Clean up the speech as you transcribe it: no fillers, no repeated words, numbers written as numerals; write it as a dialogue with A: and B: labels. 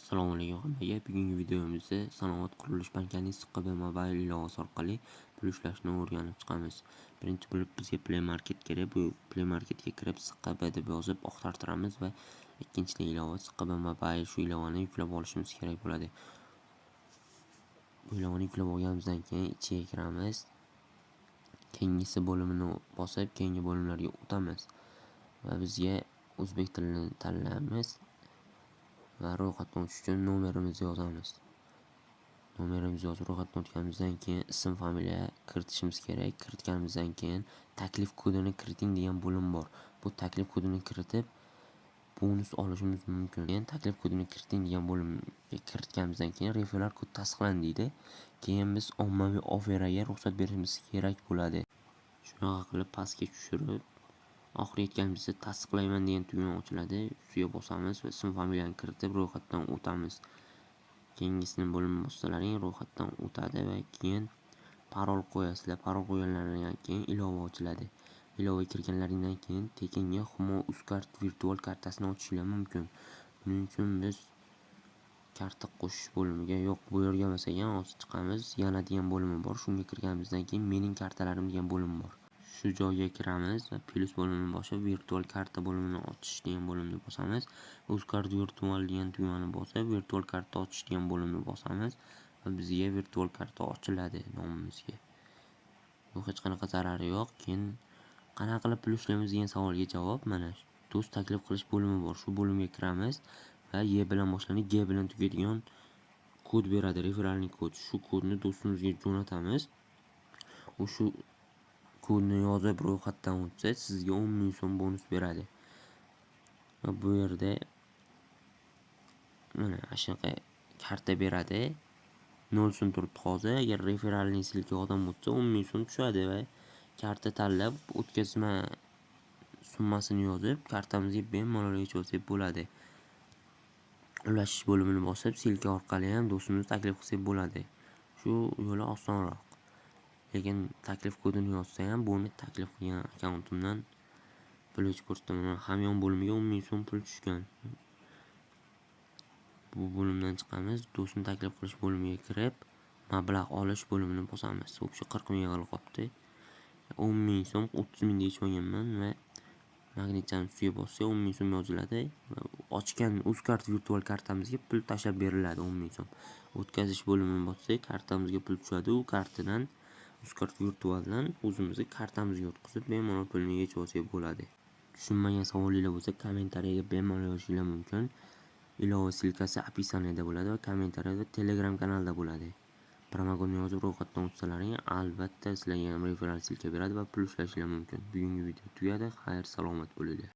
A: Assalomu alaykum hammaga. Bugungi videomizda Sanoat qurilish bankining SQB Mobile ilovasi orqali pul ishlashni o'rganib chiqamiz. Birinchi bo'lib bizga Play Market kerak. Bu Play Marketga kirib SQB deb yozib oqtartiramiz va ikkinchi ilova SQB Mobile shu ilovani yuklab olishimiz kerak bo'ladi. Bu ilovani yuklab olganimizdan keyin ichiga kiramiz. Keyingisi bo'limini bosib, keyingi bo'limlarga o'tamiz va bizga o'zbek tilini tanlaymiz. Va ro'yxatdan o'tish uchun nomerimizni yozamiz. Nomerimizni yozib ro'yxatdan o'tganimizdan keyin ism, familiya kiritishimiz kerak. Kiritganimizdan keyin taklif kodini kiriting degan bo'lim bor. Bu taklif kodini kiritib bonus olishimiz mumkin. Keyin taklif kodini kiriting degan bo'limga kiritganimizdan keyin referral kod tasdiqlan deydi. Keyin biz ommaviy oferaga ruxsat berishimiz kerak bo'ladi. Shunaqa qilib pastga tushirib oxiriga yetganimizda tasdiqlayman degan tugma ochiladi. Ustiga bosamiz va ism familiyani kiritib ro'yxatdan o'tamiz. Keyingisini bo'limni bossalaring ro'yxatdan o'tadi va keyin parol qo'yasizlar. Parol qo'yganlaringdan keyin ilova ochiladi. Ilova kirganlaringdan keyin tekinga Humo Uzcard virtual kartasini ochishinglar mumkin. Buning uchun biz karta qo'shish bo'limiga bu yerga emas ekan hozir chiqamiz. Yana degan bo'limi bor. Shunga kirganimizdan keyin mening kartalarim degan bo'lim bor. Shu joyga kiramiz va plus bo'limini bosib virtual karta bo'limini ochish degan bo'limni bosamiz. Uzcard virtual degan tugmani bosib virtual karta ochish degan bo'limni bosamiz va bizga virtual karta ochiladi nomimizga. Bu hech qanaqa zarari yo'q. Keyin qanaqa qilib pul ishlaymiz degan savolga javob mana do'st taklif qilish bo'limi bor. Shu bo'limga kiramiz va Y bilan boshlanib G bilan tugaydigan kod beradi, referalni kod. Shu kodni do'stimizga jo'natamiz. U shu kodni yozib ro'yxatdan o'tsa sizga 10 ming so'm bonus beradi. Va bu yerda mana shunaqa karta beradi. 0 so'm turibdi hozir. Agar referalni silka odam o'tsa 10 ming so'm tushadi va karta tanlab o'tkazma summasini yozib kartamizga bemalol yechib bo'ladi. Ulashish bo'limini bosib silka orqali ham do'stimizni taklif qilsak bo'ladi. Shu yo'li osonroq. Lekin taklif kodini yozsa ham buni taklif qilgan akkauntimdan pul yechib ko'rsataman. Hamyon bo'limiga 10 ming so'm pul tushgan. Bu bo'limdan chiqamiz. Do'stni taklif qilish bo'limiga kirib, mablag' olish bo'limini bosamiz. O'sha 40 ming yig'ilib qolibdi. 10 ming so'm 30 ming deb olganman va magnitchani ustiga bossak 10 ming so'm yoziladi. Ochgan Uzcard virtual kartamizga pul tashlab beriladi 10 ming so'm. O'tkazish bo'limini bossak kartamizga pul tushadi. U kartadan Uzcard virtualdan o'zimizning kartamizga o'tkazib bemalol pulni yechib olsak bo'ladi. Tushunmagan savolinglar bo'lsa kommentariyaga bemalol yozishinglar mumkin. Ilova silkasi opisaniyada bo'ladi va kommentariyada Telegram kanalda bo'ladi. Promokonni yozib ro'yxatdan o'tsalaring albatta sizlarga ham referal silka beradi va pul ishlashinglar mumkin. Bugungi video tugadi. Xayr, salomat bo'linglar.